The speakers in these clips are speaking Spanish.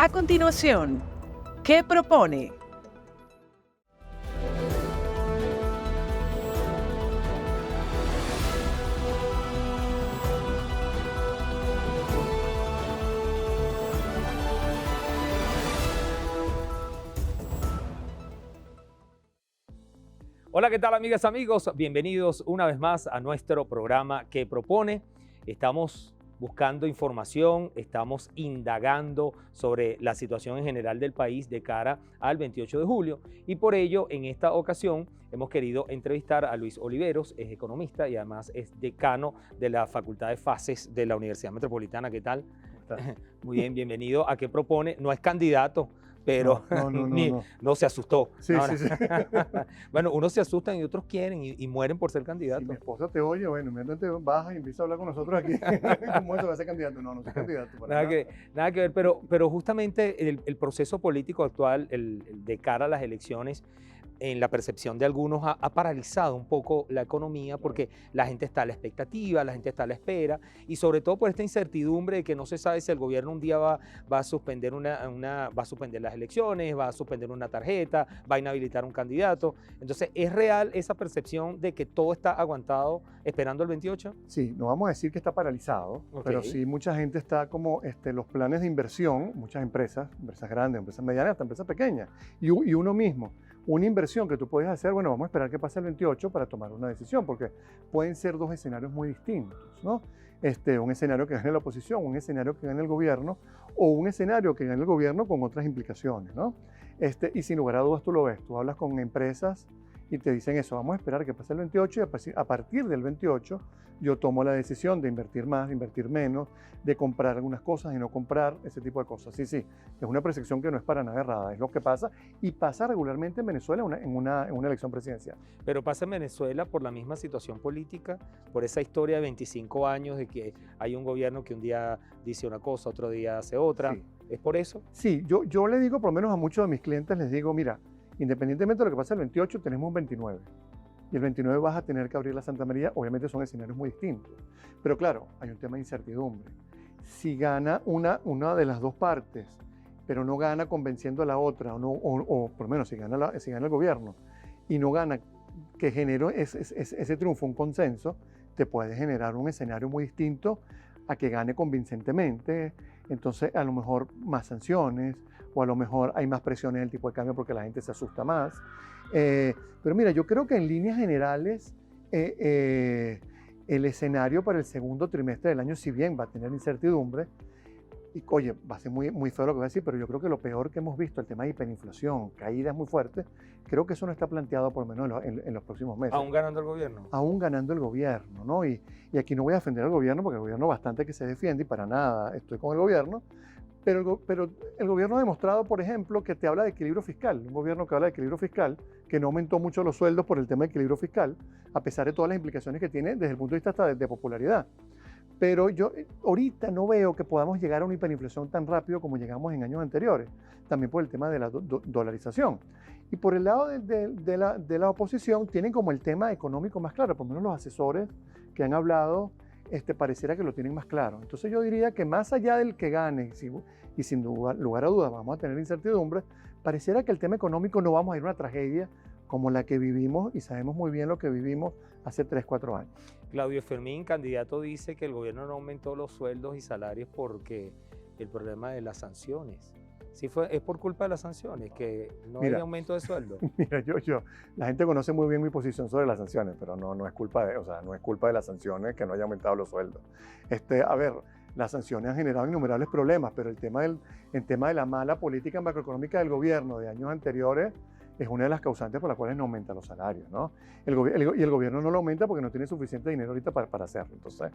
A continuación, ¿qué propone? Hola, ¿qué tal, amigas, amigos? Bienvenidos una vez más a nuestro programa ¿Qué propone? Estamos buscando información, estamos indagando sobre la situación en general del país de cara al 28 de julio y por ello en esta ocasión hemos querido entrevistar a Luis Oliveros, es economista y además es decano de la Facultad de Fases de la Universidad Metropolitana. ¿Qué tal? Muy bien, bienvenido a ¿Qué propone? No es candidato, pero no se asustó. Sí, No, sí, sí. Bueno, unos se asustan y otros quieren y mueren por ser Si candidatos. mi esposa te oye, bueno, inmediatamente baja y empieza a hablar con nosotros aquí. ¿Cómo eso va a ser candidato? No soy candidato. Para Nada que ver, pero justamente el proceso político actual, el de cara a las elecciones, en la percepción de algunos ha paralizado un poco la economía porque la gente está a la expectativa, la gente está a la espera y sobre todo por esta incertidumbre de que no se sabe si el gobierno un día va a suspender va a suspender las elecciones, va a suspender una tarjeta, va a inhabilitar un candidato. Entonces, ¿es real esa percepción de que todo está aguantado esperando el 28? Sí, no vamos a decir que está paralizado, pero sí mucha gente está como los planes de inversión, muchas empresas grandes, empresas medianas, hasta empresas pequeñas, y uno mismo. Una inversión que tú puedes hacer, bueno, vamos a esperar que pase el 28 para tomar una decisión, porque pueden ser dos escenarios muy distintos, ¿no? Un escenario que gane la oposición, un escenario que gane el gobierno, o un escenario que gane el gobierno con otras implicaciones, ¿no? Y sin lugar a dudas tú lo ves, tú hablas con empresas y te dicen eso, vamos a esperar que pase el 28 y a partir del 28 yo tomo la decisión de invertir más, de invertir menos, de comprar algunas cosas y no comprar, ese tipo de cosas. Sí, es una percepción que no es para nada errada, es lo que pasa y pasa regularmente en Venezuela en una elección presidencial. Pero pasa en Venezuela por la misma situación política, por esa historia de 25 años de que hay un gobierno que un día dice una cosa, otro día hace otra. Sí. ¿Es por eso? Sí, yo le digo, por lo menos a muchos de mis clientes, les digo, mira, independientemente de lo que pase el 28, tenemos un 29. Y el 29 vas a tener que abrir la Santa María, obviamente son escenarios muy distintos. Pero claro, hay un tema de incertidumbre. Si gana una de las dos partes, pero no gana convenciendo a la otra, o por lo menos si gana el gobierno, y no gana que genere ese triunfo, un consenso, te puede generar un escenario muy distinto a que gane convincentemente. Entonces, a lo mejor más sanciones, o a lo mejor hay más presión en el tipo de cambio porque la gente se asusta más. Pero mira, yo creo que en líneas generales el escenario para el segundo trimestre del año, si bien va a tener incertidumbre, y oye, va a ser muy, muy feo lo que voy a decir, pero yo creo que lo peor que hemos visto, el tema de hiperinflación, caídas muy fuertes, creo que eso no está planteado por lo menos en los próximos meses. ¿Aún ganando el gobierno? Aún ganando el gobierno, ¿no? Y aquí no voy a defender al gobierno porque el gobierno bastante que se defiende y para nada estoy con el gobierno, pero el gobierno ha demostrado, por ejemplo, que te habla de equilibrio fiscal. Un gobierno que habla de equilibrio fiscal, que no aumentó mucho los sueldos por el tema de equilibrio fiscal, a pesar de todas las implicaciones que tiene desde el punto de vista hasta de popularidad. Pero yo ahorita no veo que podamos llegar a una hiperinflación tan rápido como llegamos en años anteriores, también por el tema de la dolarización. Y por el lado de la oposición tienen como el tema económico más claro, por lo menos los asesores que han hablado pareciera que lo tienen más claro. Entonces yo diría que más allá del que gane, y sin lugar a dudas vamos a tener incertidumbre, pareciera que el tema económico no vamos a ir a una tragedia como la que vivimos, y sabemos muy bien lo que vivimos hace 3, 4 años. Claudio Fermín, candidato, dice que el gobierno no aumentó los sueldos y salarios porque el problema de las sanciones. Sí, es por culpa de las sanciones, que no hay aumento de sueldo. Mira, la gente conoce muy bien mi posición sobre las sanciones, pero no es culpa no es culpa de las sanciones que no haya aumentado los sueldos. A ver, las sanciones han generado innumerables problemas, pero el tema de la mala política macroeconómica del gobierno de años anteriores es una de las causantes por las cuales no aumentan los salarios, ¿no? Y el gobierno no lo aumenta porque no tiene suficiente dinero ahorita para hacerlo. Entonces,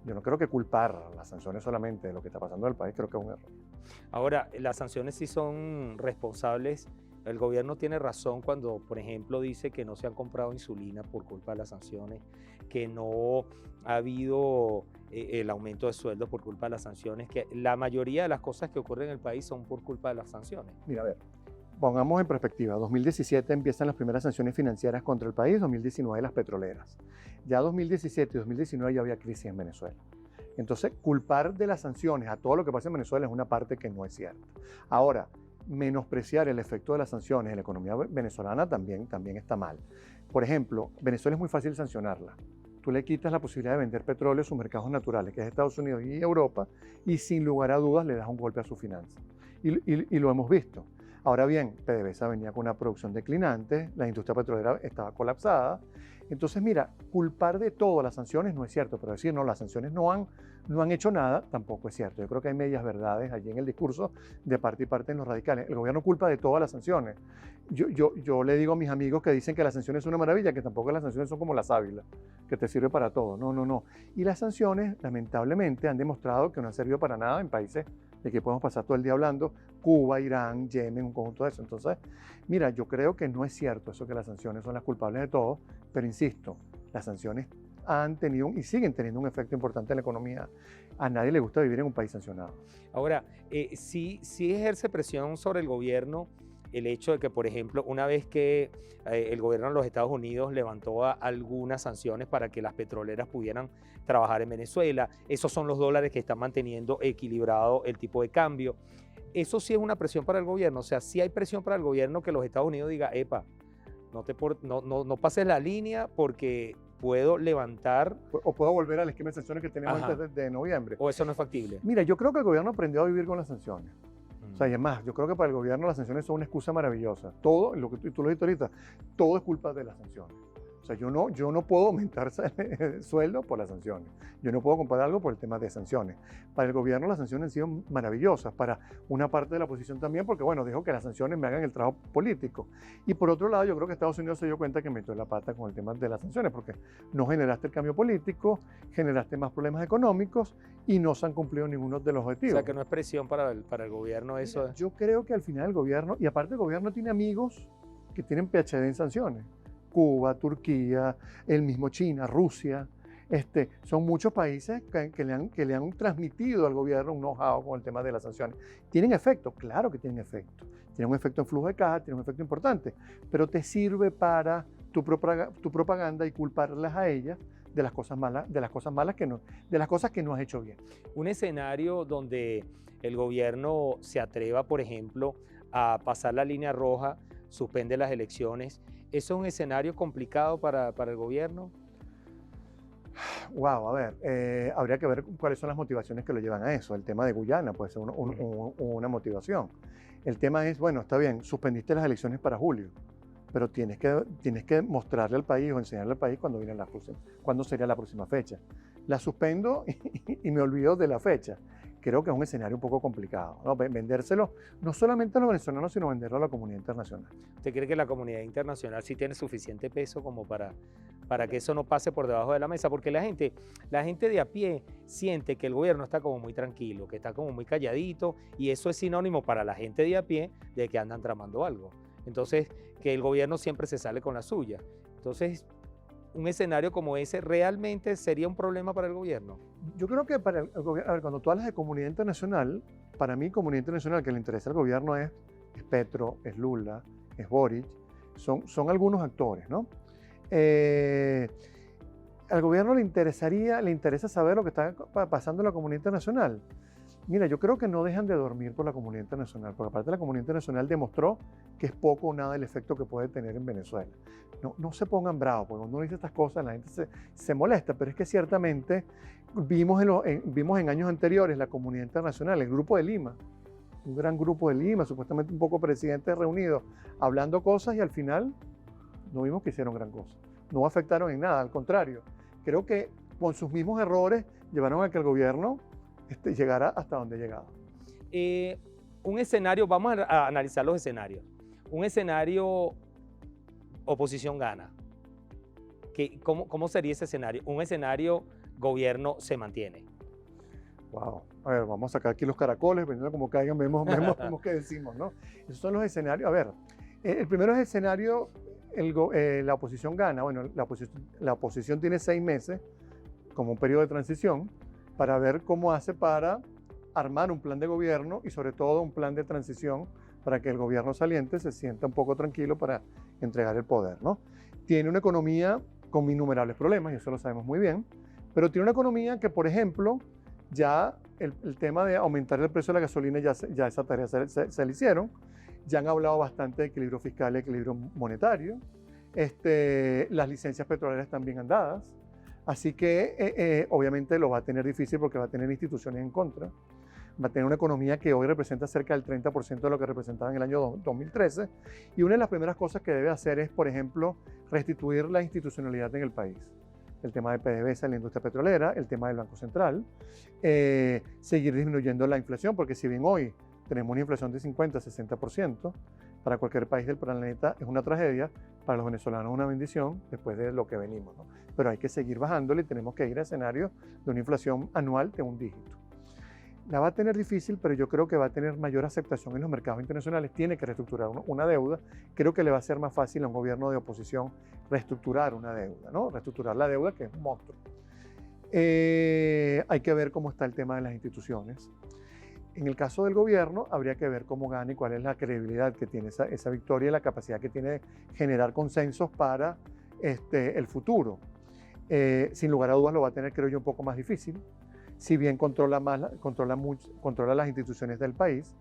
yo no creo que culpar las sanciones solamente de lo que está pasando en el país, creo que es un error. Ahora, las sanciones sí son responsables. El gobierno tiene razón cuando, por ejemplo, dice que no se han comprado insulina por culpa de las sanciones, que no ha habido el aumento de sueldos por culpa de las sanciones, que la mayoría de las cosas que ocurren en el país son por culpa de las sanciones. Mira, a ver, pongamos en perspectiva, 2017 empiezan las primeras sanciones financieras contra el país, 2019 las petroleras. Ya 2017 y 2019 ya había crisis en Venezuela. Entonces, culpar de las sanciones a todo lo que pasa en Venezuela es una parte que no es cierta. Ahora, menospreciar el efecto de las sanciones en la economía venezolana también está mal. Por ejemplo, Venezuela es muy fácil sancionarla. Tú le quitas la posibilidad de vender petróleo a sus mercados naturales, que es Estados Unidos y Europa, y sin lugar a dudas le das un golpe a sus finanzas. Y lo hemos visto. Ahora bien, PDVSA venía con una producción declinante, la industria petrolera estaba colapsada. Entonces, mira, culpar de todo las sanciones no es cierto, pero decir, no, las sanciones no han hecho nada, tampoco es cierto. Yo creo que hay medias verdades allí en el discurso de parte y parte en los radicales. El gobierno culpa de todas las sanciones. Yo le digo a mis amigos que dicen que las sanciones son una maravilla, que tampoco las sanciones son como la sábila, que te sirve para todo. No, no, no. Y las sanciones, lamentablemente, han demostrado que no han servido para nada en países de que podemos pasar todo el día hablando, Cuba, Irán, Yemen, un conjunto de eso. Entonces, mira, yo creo que no es cierto eso que las sanciones son las culpables de todo, pero insisto, las sanciones han tenido y siguen teniendo un efecto importante en la economía. A nadie le gusta vivir en un país sancionado. Ahora, sí ejerce presión sobre el gobierno el hecho de que, por ejemplo, una vez que el gobierno de los Estados Unidos levantó algunas sanciones para que las petroleras pudieran trabajar en Venezuela, esos son los dólares que están manteniendo equilibrado el tipo de cambio. Eso sí es una presión para el gobierno, o sea, sí hay presión para el gobierno que los Estados Unidos diga, epa, no pases la línea porque puedo levantar... O puedo volver al esquema de sanciones que tenemos antes de noviembre. ¿O eso no es factible? Mira, yo creo que el gobierno aprendió a vivir con las sanciones. O sea, y además, yo creo que para el gobierno las sanciones son una excusa maravillosa. Todo, lo que tú lo dijiste ahorita, todo es culpa de las sanciones. O sea, yo no puedo aumentar el sueldo por las sanciones. Yo no puedo comprar algo por el tema de sanciones. Para el gobierno las sanciones han sido maravillosas. Para una parte de la oposición también, porque bueno, dejo que las sanciones me hagan el trabajo político. Y por otro lado, yo creo que Estados Unidos se dio cuenta que metió la pata con el tema de las sanciones, porque no generaste el cambio político, generaste más problemas económicos y no se han cumplido ninguno de los objetivos. O sea, que no es presión para el gobierno eso. Mira, yo creo que al final el gobierno, y aparte el gobierno tiene amigos que tienen PhD en sanciones. Cuba, Turquía, el mismo China, Rusia. Son muchos países que le han transmitido al gobierno un know-how con el tema de las sanciones. ¿Tienen efecto? Claro que tienen efecto. Tienen un efecto en flujo de caja, tienen un efecto importante, pero te sirve para tu propaganda y culparlas a ellas de las cosas malas, de las cosas que no has hecho bien. Un escenario donde el gobierno se atreva, por ejemplo, a pasar la línea roja, suspende las elecciones. ¿Eso es un escenario complicado para el gobierno? Wow, a ver, habría que ver cuáles son las motivaciones que lo llevan a eso. El tema de Guyana puede ser una motivación. El tema es, bueno, está bien, suspendiste las elecciones para julio, pero tienes que mostrarle al país o enseñarle al país cuándo sería la próxima fecha. La suspendo y me olvido de la fecha. Creo que es un escenario un poco complicado, ¿no? Vendérselo no solamente a los venezolanos, sino venderlo a la comunidad internacional. ¿Usted cree que la comunidad internacional sí tiene suficiente peso como para que eso no pase por debajo de la mesa? Porque la gente de a pie siente que el gobierno está como muy tranquilo, que está como muy calladito, y eso es sinónimo para la gente de a pie de que andan tramando algo. Entonces, que el gobierno siempre se sale con la suya. Entonces, un escenario como ese realmente sería un problema para el gobierno. Yo creo que para el gobierno, a ver, cuando tú hablas de comunidad internacional, para mí comunidad internacional que le interesa al gobierno es Petro, es Lula, es Boric, son algunos actores, ¿no? Al gobierno le interesa saber lo que está pasando en la comunidad internacional. Mira, yo creo que no dejan de dormir por la comunidad internacional, porque aparte la comunidad internacional demostró que es poco o nada el efecto que puede tener en Venezuela. No se pongan bravos, porque cuando uno dice estas cosas la gente se molesta, pero es que ciertamente vimos en años anteriores la comunidad internacional, el Grupo de Lima, un gran grupo de Lima, supuestamente un poco presidentes reunidos, hablando cosas y al final no vimos que hicieron gran cosa. No afectaron en nada, al contrario. Creo que con sus mismos errores llevaron a que el gobierno llegara hasta donde ha llegado. Un escenario, vamos a analizar los escenarios. Un escenario, oposición gana. ¿Cómo sería ese escenario? Un escenario, gobierno se mantiene. Wow. A ver, vamos a sacar aquí los caracoles, dependiendo de cómo caigan, vemos qué decimos, ¿no? Esos son los escenarios. A ver, el primero es el escenario, la oposición gana. Bueno, la oposición tiene 6 meses como un periodo de transición para ver cómo hace para armar un plan de gobierno y sobre todo un plan de transición para que el gobierno saliente se sienta un poco tranquilo para entregar el poder, ¿no? Tiene una economía con innumerables problemas, y eso lo sabemos muy bien, pero tiene una economía que, por ejemplo, Ya el tema de aumentar el precio de la gasolina, ya esa tarea se le hicieron. Ya han hablado bastante de equilibrio fiscal y equilibrio monetario. Las licencias petroleras están bien andadas. Así que obviamente lo va a tener difícil porque va a tener instituciones en contra. Va a tener una economía que hoy representa cerca del 30% de lo que representaba en el año 2013. Y una de las primeras cosas que debe hacer es, por ejemplo, restituir la institucionalidad en el país. El tema de PDVSA en la industria petrolera, el tema del Banco Central, seguir disminuyendo la inflación, porque si bien hoy tenemos una inflación de 50-60%, para cualquier país del planeta es una tragedia, para los venezolanos una bendición después de lo que venimos, ¿no? Pero hay que seguir bajándole y tenemos que ir a escenarios de una inflación anual de un dígito. La va a tener difícil, pero yo creo que va a tener mayor aceptación en los mercados internacionales. Tiene que reestructurar una deuda. Creo que le va a ser más fácil a un gobierno de oposición reestructurar una deuda, ¿no? Reestructurar la deuda, que es un monstruo. Hay que ver cómo está el tema de las instituciones. En el caso del gobierno, habría que ver cómo gana y cuál es la credibilidad que tiene esa victoria y la capacidad que tiene de generar consensos para el futuro. Sin lugar a dudas lo va a tener, creo yo, un poco más difícil. Si bien controla las instituciones del país,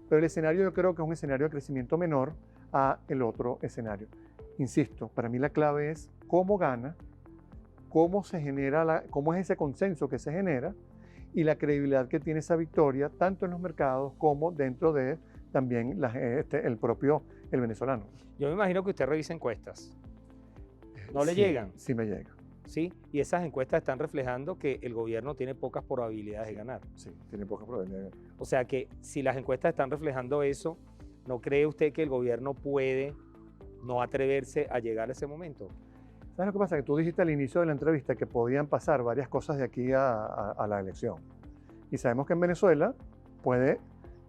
pero el escenario yo creo que es un escenario de crecimiento menor a el otro escenario. Insisto, para mí la clave es cómo gana, cómo se genera, cómo es ese consenso que se genera y la credibilidad que tiene esa victoria, tanto en los mercados como dentro de también el venezolano. Yo me imagino que usted revisa encuestas. ¿No le Sí, llegan? Sí me llega. ¿Sí? Y esas encuestas están reflejando que el gobierno tiene pocas probabilidades de ganar. Sí, tiene pocas probabilidades. O sea que si las encuestas están reflejando eso, ¿no cree usted que el gobierno puede no atreverse a llegar a ese momento? ¿Sabes lo que pasa? Que tú dijiste al inicio de la entrevista que podían pasar varias cosas de aquí a la elección. Y sabemos que en Venezuela puede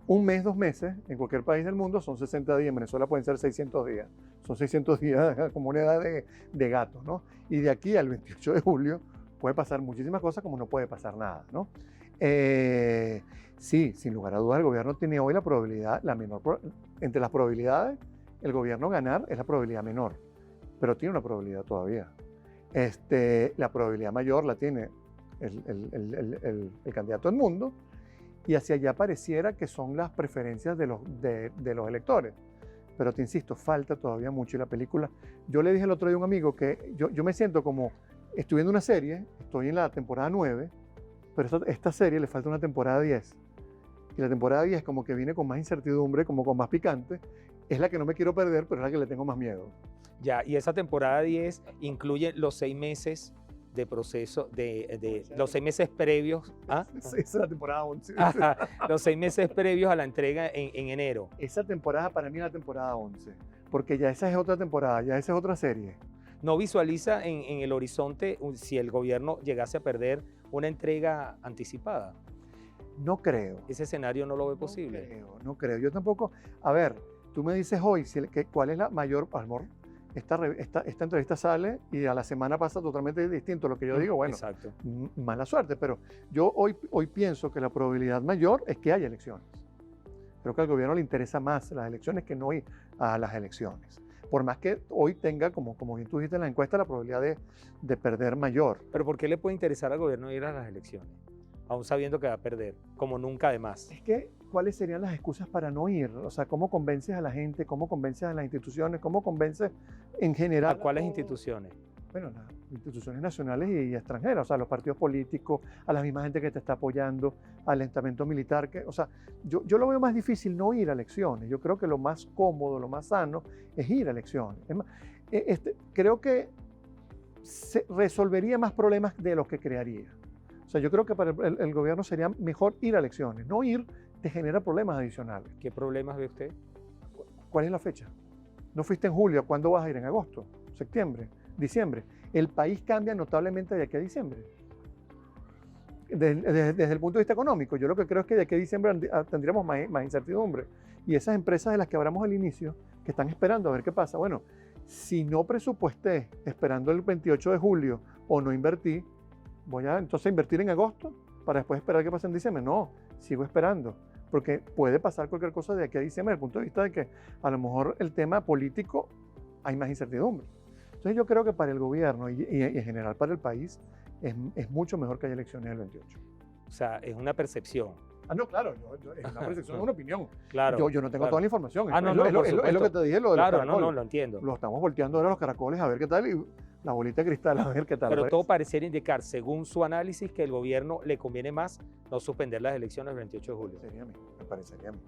un mes, 2 meses, en cualquier país del mundo son 60 días, en Venezuela pueden ser 600 días. Son 600 días como una edad de gato, ¿no? Y de aquí al 28 de julio puede pasar muchísimas cosas como no puede pasar nada, ¿no? Sí, sin lugar a dudas el gobierno tiene hoy la probabilidad, entre las probabilidades, el gobierno ganar es la probabilidad menor, pero tiene una probabilidad todavía. La probabilidad mayor la tiene el candidato del mundo, y hacia allá pareciera que son las preferencias de los electores. Pero te insisto, falta todavía mucho. Y la película, yo le dije el otro día a un amigo que yo me siento como, estoy viendo una serie, estoy en la temporada 9, pero esta serie le falta una temporada 10. Y la temporada 10 como que viene con más incertidumbre, como con más picante, es la que no me quiero perder, pero es la que le tengo más miedo. Ya, y esa temporada 10 incluye los 6 meses de proceso, los 6 meses previos. ¿Ah? Esa es la temporada 11. Los 6 meses previos a la entrega en enero. Esa temporada para mí es la temporada 11, porque ya esa es otra temporada, ya esa es otra serie. ¿No visualiza en el horizonte si el gobierno llegase a perder una entrega anticipada? No creo. Ese escenario no lo ve posible. No creo. Yo tampoco. A ver, tú me dices hoy cuál es la mayor, amor. Esta entrevista sale y a la semana pasa totalmente distinto a lo que yo digo. Bueno, exacto. Mala suerte, pero yo hoy pienso que la probabilidad mayor es que haya elecciones. Creo que al gobierno le interesa más las elecciones que no ir a las elecciones. Por más que hoy tenga, como bien tú dijiste en la encuesta, la probabilidad de perder mayor. ¿Pero por qué le puede interesar al gobierno ir a las elecciones? Aún sabiendo que va a perder, como nunca además. Es que, ¿cuáles serían las excusas para no ir? O sea, ¿cómo convences a la gente? ¿Cómo convences a las instituciones? ¿Cómo convences en general? ¿A cuáles instituciones? Bueno, las instituciones nacionales y extranjeras, o sea, los partidos políticos, a la misma gente que te está apoyando, al estamento militar. O sea, yo lo veo más difícil no ir a elecciones. Yo creo que lo más cómodo, lo más sano es ir a elecciones. Es más, creo que se resolvería más problemas de los que crearía. O sea, yo creo que para el gobierno sería mejor ir a elecciones. No ir te genera problemas adicionales. ¿Qué problemas ve usted? ¿Cuál es la fecha? No fuiste en julio, ¿cuándo vas a ir? ¿En agosto? ¿Septiembre? ¿Diciembre? El país cambia notablemente de aquí a diciembre. Desde el punto de vista económico, yo lo que creo es que de aquí a diciembre tendríamos más incertidumbre. Y esas empresas de las que hablamos al inicio, que están esperando a ver qué pasa, bueno, si no presupuesté esperando el 28 de julio o no invertí, voy a entonces invertir en agosto para después esperar qué pasa en diciembre. No, sigo esperando, porque puede pasar cualquier cosa de aquí a diciembre, desde el punto de vista de que a lo mejor el tema político hay más incertidumbre. Entonces yo creo que para el gobierno y en general para el país es mucho mejor que haya elecciones el 28. O sea, es una percepción. Ah, no, claro, es una percepción, es una opinión. Claro. Yo no tengo claro. toda la información. Ah, no, es, no, es lo, por es lo- es lo que supuesto. te dije, lo de los Claro, no, caracoles. no, lo entiendo. Lo estamos volteando ahora a los caracoles a ver qué tal y la bolita de cristal a ver qué tal. Pero Pues, todo pareciera indicar, según su análisis, que el gobierno le conviene más no suspender las elecciones el 28 de julio. me parecería a mí.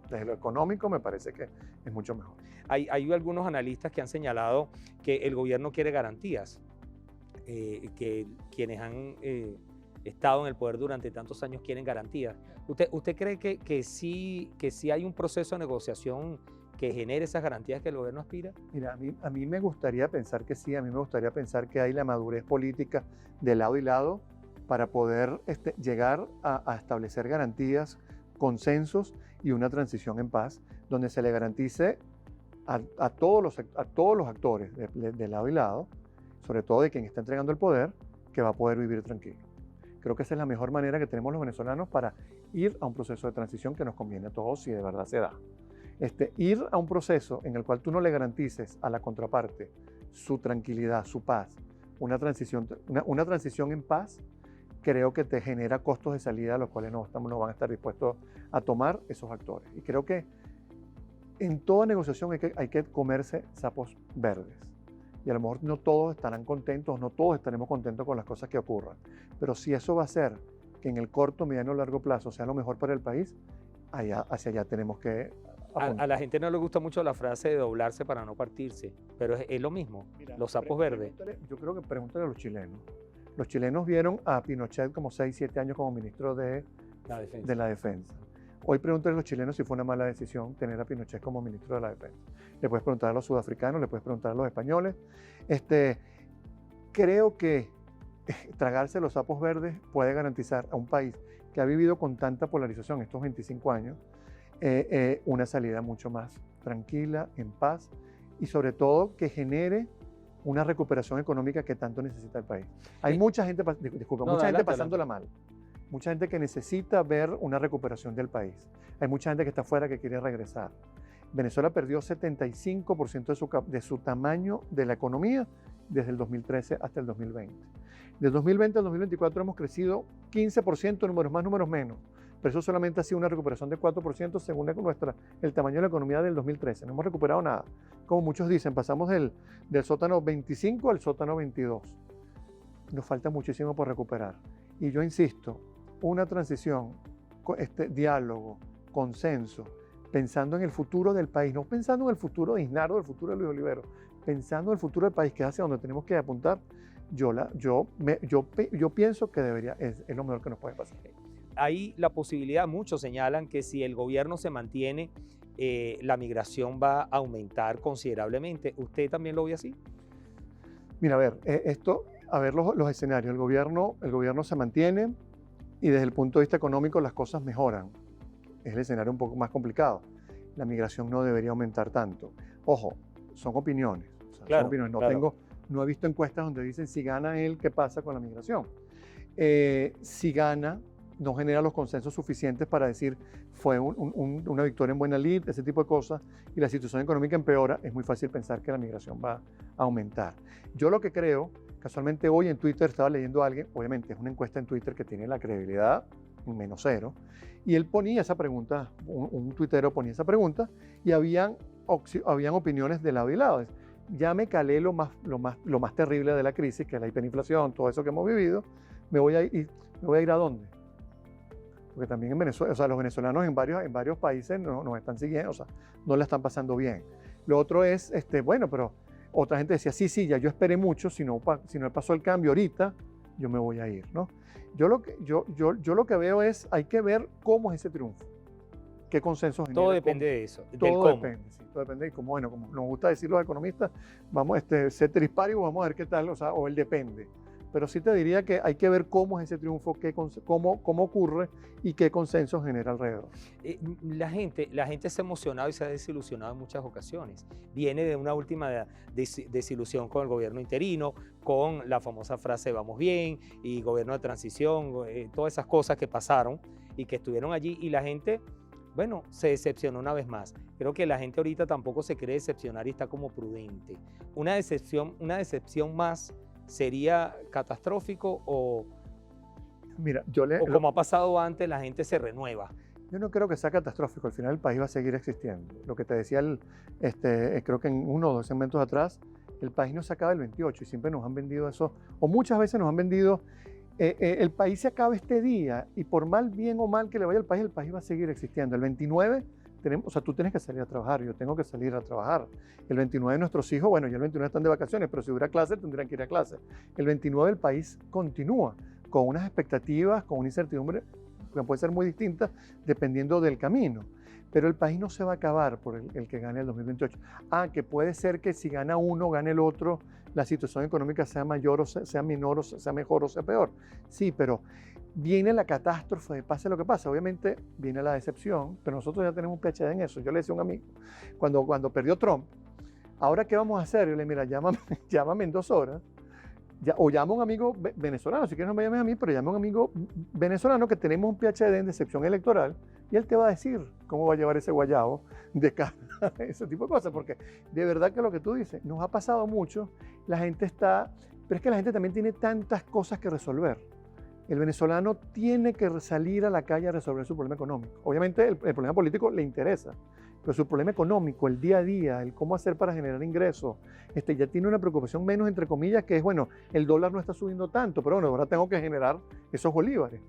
Desde lo económico me parece que es mucho mejor. Hay algunos analistas que han señalado que el gobierno quiere garantías, que quienes han estado en el poder durante tantos años quieren garantías. ¿Usted cree que sí hay un proceso de negociación que genere esas garantías que el gobierno aspira? Mira, a mí me gustaría pensar que sí, a mí me gustaría pensar que hay la madurez política de lado y lado para poder llegar a establecer garantías, consensos y una transición en paz, donde se le garantice a todos los actores de lado y lado, sobre todo de quien está entregando el poder, que va a poder vivir tranquilo. Creo que esa es la mejor manera que tenemos los venezolanos para ir a un proceso de transición que nos conviene a todos si de verdad se da. Ir a un proceso en el cual tú no le garantices a la contraparte su tranquilidad, su paz, una transición en paz, creo que te genera costos de salida a los cuales no van a estar dispuestos a tomar esos actores. Y creo que en toda negociación hay que comerse sapos verdes. Y a lo mejor no todos estarán contentos, no todos estaremos contentos con las cosas que ocurran. Pero si eso va a hacer que en el corto, mediano o largo plazo sea lo mejor para el país, hacia allá tenemos que apuntar. A la gente no le gusta mucho la frase de doblarse para no partirse, pero es lo mismo, Mira, los sapos verdes. Yo creo que pregúntale a los chilenos. Los chilenos vieron a Pinochet como 6, 7 años como ministro de la defensa. Hoy pregúntale a los chilenos si fue una mala decisión tener a Pinochet como ministro de la defensa. Le puedes preguntar a los sudafricanos, le puedes preguntar a los españoles. Creo que tragarse los sapos verdes puede garantizar a un país que ha vivido con tanta polarización estos 25 años una salida mucho más tranquila, en paz y sobre todo que genere una recuperación económica que tanto necesita el país. Hay mucha gente, gente pasándola mal. Mucha gente que necesita ver una recuperación del país. Hay mucha gente que está afuera que quiere regresar. Venezuela perdió 75% de su tamaño de la economía desde el 2013 hasta el 2020. Del 2020 al 2024 hemos crecido 15%, números más, números menos. Pero eso solamente ha sido una recuperación de 4% según el tamaño de la economía del 2013. No hemos recuperado nada. Como muchos dicen, pasamos del sótano 25 al sótano 22. Nos falta muchísimo por recuperar. Y yo insisto, una transición, diálogo, consenso, pensando en el futuro del país, no pensando en el futuro de Isnardo, el futuro de Luis Olivero, pensando en el futuro del país, que es hacia donde tenemos que apuntar, yo pienso que es lo mejor que nos puede pasar. Hay la posibilidad, muchos señalan que si el gobierno se mantiene, la migración va a aumentar considerablemente. ¿Usted también lo ve así? Mira, a ver, los escenarios. El gobierno se mantiene y desde el punto de vista económico las cosas mejoran. Es el escenario un poco más complicado. La migración no debería aumentar tanto. Ojo, son opiniones. Claro, son opiniones. claro. No he visto encuestas donde dicen si gana él, ¿qué pasa con la migración? Si gana, no genera los consensos suficientes para decir fue una victoria en buena lid, ese tipo de cosas, y la situación económica empeora, es muy fácil pensar que la migración va a aumentar. Yo lo que creo, casualmente hoy en Twitter estaba leyendo a alguien, obviamente es una encuesta en Twitter que tiene la credibilidad en -0, y él ponía esa pregunta, un tuitero ponía esa pregunta, y habían opiniones de lado y lado. Ya me calé lo más terrible de la crisis, que es la hiperinflación, todo eso que hemos vivido, me voy a ir ¿a dónde? Porque también en Venezuela, o sea, los venezolanos en varios países nos están siguiendo, o sea, no la están pasando bien. Lo otro es, bueno, pero otra gente decía, sí, ya yo esperé mucho, si no pasó el cambio ahorita, yo me voy a ir, ¿no? Yo lo que veo es, hay que ver cómo es ese triunfo, qué consenso genera. Todo depende de eso, del todo cómo. depende, sí, todo depende. Y como nos gusta decir los economistas, vamos, ceteris paribus, vamos a ver qué tal, o el depende. Pero sí te diría que hay que ver cómo es ese triunfo, cómo ocurre y qué consenso genera alrededor. La gente se ha emocionado y se ha desilusionado en muchas ocasiones. Viene de una última desilusión con el gobierno interino, con la famosa frase vamos bien y gobierno de transición, todas esas cosas que pasaron y que estuvieron allí y la gente, bueno, se decepcionó una vez más. Creo que la gente ahorita tampoco se quiere decepcionar y está como prudente. Una decepción más ¿sería catastrófico o Mira, O como ha pasado antes, la gente se renueva. yo no creo que sea catastrófico. Al final el país va a seguir existiendo. Lo que te decía, creo que en uno o dos segmentos atrás, el país no se acaba el 28 y siempre nos han vendido eso, o muchas veces nos han vendido, el país se acaba este día y por mal bien o mal que le vaya al país, el país va a seguir existiendo. El 29, o sea, tú tienes que salir a trabajar, yo tengo que salir a trabajar. El 29 nuestros hijos, bueno, ya el 29 están de vacaciones, pero si hubiera clase tendrían que ir a clase. El 29 el país continúa con unas expectativas, con una incertidumbre que puede ser muy distinta dependiendo del camino. Pero el país no se va a acabar por el que gane el 2028. Que puede ser que si gana uno, gane el otro, la situación económica sea mayor o sea menor, o sea mejor o sea peor. Sí, pero viene la catástrofe, pase lo que pase. Obviamente viene la decepción, pero nosotros ya tenemos un PhD en eso. Yo le decía a un amigo, cuando perdió Trump, ¿ahora qué vamos a hacer? Yo le dije, mira, llámame en 2 horas. O llama a un amigo venezolano, si quieres no me llames a mí, pero llama a un amigo venezolano que tenemos un PhD en decepción electoral y él te va a decir cómo va a llevar ese guayabo de cara a ese tipo de cosas, porque de verdad que lo que tú dices, nos ha pasado mucho, la gente está, pero es que la gente también tiene tantas cosas que resolver. El venezolano tiene que salir a la calle a resolver su problema económico. Obviamente el problema político le interesa, pero su problema económico, el día a día, el cómo hacer para generar ingresos, ya tiene una preocupación menos, entre comillas, que es, bueno, el dólar no está subiendo tanto, pero bueno, ahora tengo que generar esos bolívares.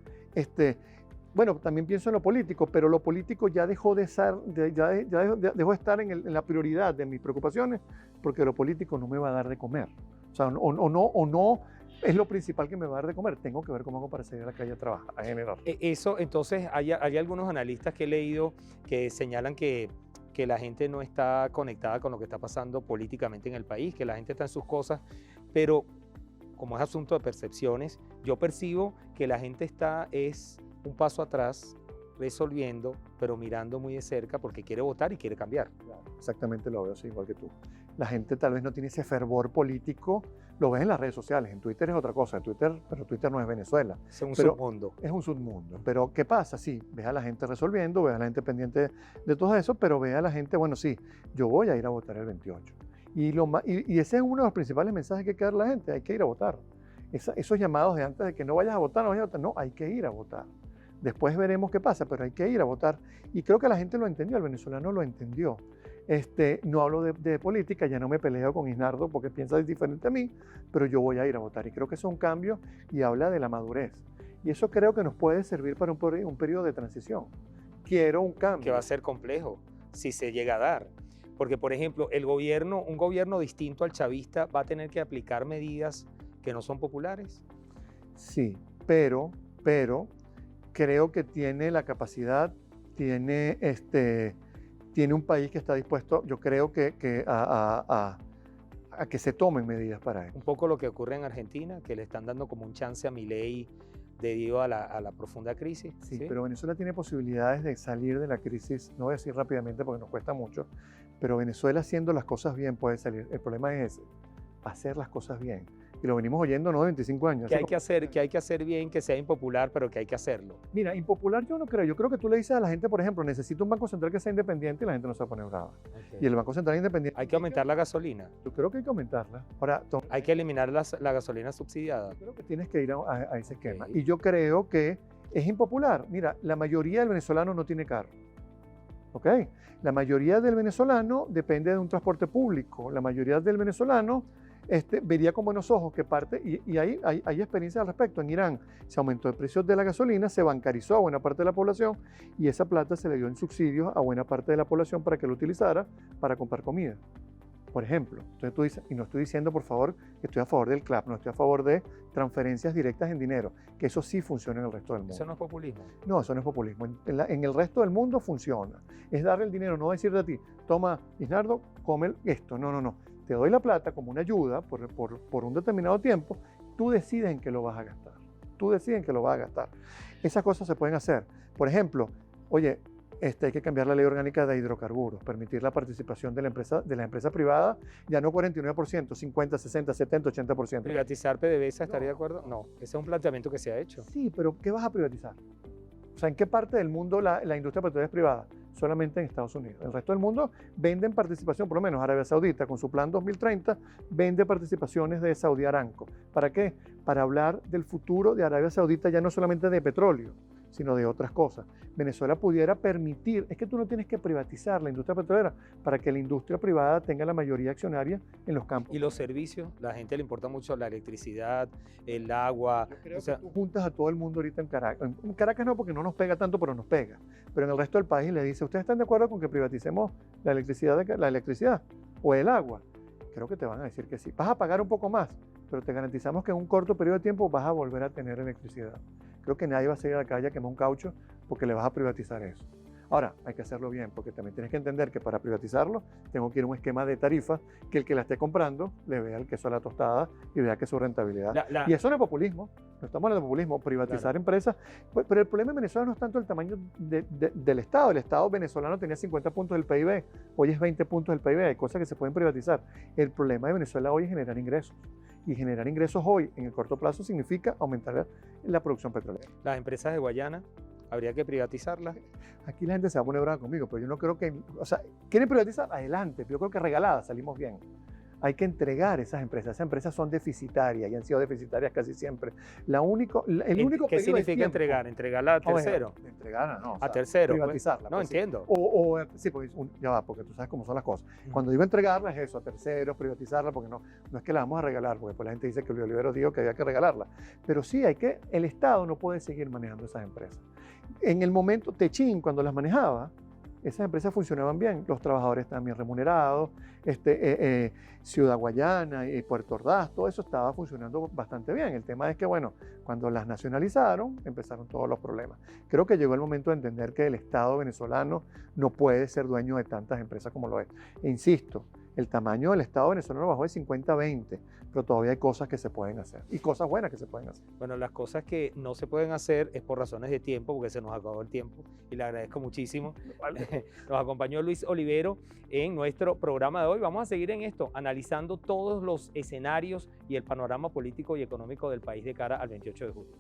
Bueno, también pienso en lo político, pero lo político ya dejó de ser, dejó de estar en la prioridad de mis preocupaciones, porque lo político no me va a dar de comer. O sea, o no es lo principal que me va a dar de comer. Tengo que ver cómo hago para salir a la calle a trabajar, a generar. Eso, entonces, hay algunos analistas que he leído que señalan que la gente no está conectada con lo que está pasando políticamente en el país, que la gente está en sus cosas, pero como es asunto de percepciones, yo percibo que la gente es un paso atrás, resolviendo, pero mirando muy de cerca porque quiere votar y quiere cambiar. Exactamente, lo veo así, igual que tú. La gente tal vez no tiene ese fervor político, lo ves en las redes sociales, en Twitter es otra cosa, pero Twitter no es Venezuela. Es un submundo. Es un submundo, pero ¿qué pasa? Sí, ves a la gente resolviendo, ves a la gente pendiente de todo eso, pero ves a la gente, bueno, sí, yo voy a ir a votar el 28. Y ese es uno de los principales mensajes que hay que dar a la gente, hay que ir a votar. Esos llamados de antes de que no vayas a votar, no, hay que ir a votar. Después veremos qué pasa, pero hay que ir a votar. Y creo que la gente lo entendió, el venezolano lo entendió. No hablo de política, ya no me peleo con Isnardo porque piensa diferente a mí, pero yo voy a ir a votar. Y creo que eso es un cambio y habla de la madurez. Y eso creo que nos puede servir para un periodo de transición. Quiero un cambio. Que va a ser complejo si se llega a dar. Porque, por ejemplo, un gobierno distinto al chavista va a tener que aplicar medidas que no son populares. Sí, pero creo que tiene la capacidad, tiene un país que está dispuesto, yo creo que a que se tomen medidas para eso. Un poco lo que ocurre en Argentina, que le están dando como un chance a Milei debido a la profunda crisis. Sí, pero Venezuela tiene posibilidades de salir de la crisis, no voy a decir rápidamente porque nos cuesta mucho, pero Venezuela haciendo las cosas bien puede salir. El problema es ese, hacer las cosas bien. Y lo venimos oyendo, ¿no? De 25 años. Que hay que hacer bien, que sea impopular, pero que hay que hacerlo. Mira, impopular yo no creo. Yo creo que tú le dices a la gente, por ejemplo, necesito un banco central que sea independiente y la gente no se va a poner brava. Okay. Y el banco central independiente... Hay que aumentar la gasolina. Yo creo que hay que aumentarla. Ahora, hay que eliminar la gasolina subsidiada. Yo creo que tienes que ir a ese esquema. Okay. Y yo creo que es impopular. Mira, la mayoría del venezolano no tiene carro. ¿Ok? La mayoría del venezolano depende de un transporte público. La mayoría del venezolano... vería con buenos ojos que parte, y hay experiencia al respecto. En Irán se aumentó el precio de la gasolina, se bancarizó a buena parte de la población y esa plata se le dio en subsidios a buena parte de la población para que lo utilizara para comprar comida, por ejemplo. Entonces tú dices, y no estoy diciendo por favor que estoy a favor del CLAP, no estoy a favor de transferencias directas en dinero, que eso sí funciona en el resto del mundo. ¿Eso no es populismo? No, eso no es populismo. En el resto del mundo funciona. Es darle el dinero, no decirle a ti, toma, Isnardo, come esto. No. Te doy la plata como una ayuda por un determinado tiempo, tú decides en qué lo vas a gastar. Tú decides en qué lo vas a gastar. Esas cosas se pueden hacer. Por ejemplo, oye, hay que cambiar la ley orgánica de hidrocarburos, permitir la participación de la empresa privada, ya no 49%, 50, 60, 70, 80%. ¿Privatizar PDVSA estaría de acuerdo? No, ese es un planteamiento que se ha hecho. Sí, pero ¿qué vas a privatizar? O sea, ¿en qué parte del mundo la industria petrolera es privada? solamente en Estados Unidos. El resto del mundo venden participación, por lo menos Arabia Saudita con su plan 2030 vende participaciones de Saudi Aramco. ¿Para qué? Para hablar del futuro de Arabia Saudita ya no solamente de petróleo, sino de otras cosas. Venezuela pudiera permitir, es que tú no tienes que privatizar la industria petrolera para que la industria privada tenga la mayoría accionaria en los campos. Y los servicios, la gente le importa mucho la electricidad, el agua. Yo creo O sea, que tú juntas a todo el mundo ahorita en Caracas. En Caracas no, porque no nos pega tanto, pero nos pega. Pero en el resto del país le dice, ¿ustedes están de acuerdo con que privaticemos la electricidad o el agua? Creo que te van a decir que sí. Vas a pagar un poco más, pero te garantizamos que en un corto periodo de tiempo vas a volver a tener electricidad. Creo que nadie va a salir a la calle a quemar un caucho porque le vas a privatizar eso. Ahora, hay que hacerlo bien, porque también tienes que entender que para privatizarlo tengo que ir a un esquema de tarifas que el que la esté comprando le vea el queso a la tostada y vea que es su rentabilidad. Y eso no es populismo, no estamos hablando de populismo, privatizar empresas. Pero el problema en Venezuela no es tanto el tamaño del Estado. El Estado venezolano tenía 50 puntos del PIB, hoy es 20 puntos del PIB, hay cosas que se pueden privatizar. El problema de Venezuela hoy es generar ingresos. Y generar ingresos hoy en el corto plazo significa aumentar la producción petrolera. Las empresas de Guayana, habría que privatizarlas. Aquí la gente se va a poner brava conmigo, pero yo no creo que, o sea, quieren privatizar, adelante, pero yo creo que regaladas salimos bien. Hay que entregar esas empresas son deficitarias y han sido deficitarias casi siempre. El único ¿Qué significa entregar? ¿Entregarla a tercero? Entregarla, no. A tercero. Privatizarla. No, pues, entiendo. Sí, porque ya va, porque tú sabes cómo son las cosas. Cuando digo entregarla es eso, a terceros, privatizarla, porque no es que la vamos a regalar, porque después la gente dice que Luis Olivero dijo que había que regalarla. Pero sí, el Estado no puede seguir manejando esas empresas. En el momento, Techín, cuando las manejaba, esas empresas funcionaban bien, los trabajadores estaban bien remunerados, Ciudad Guayana y Puerto Ordaz, todo eso estaba funcionando bastante bien. El tema es que, bueno, cuando las nacionalizaron, empezaron todos los problemas. Creo que llegó el momento de entender que el Estado venezolano no puede ser dueño de tantas empresas como lo es. E insisto, el tamaño del Estado venezolano bajó de 50 a 20, pero todavía hay cosas que se pueden hacer y cosas buenas que se pueden hacer. Bueno, las cosas que no se pueden hacer es por razones de tiempo, porque se nos acabó el tiempo y le agradezco muchísimo. Nos acompañó Luis Olivero en nuestro programa de hoy. Vamos a seguir en esto, analizando todos los escenarios y el panorama político y económico del país de cara al 28 de julio.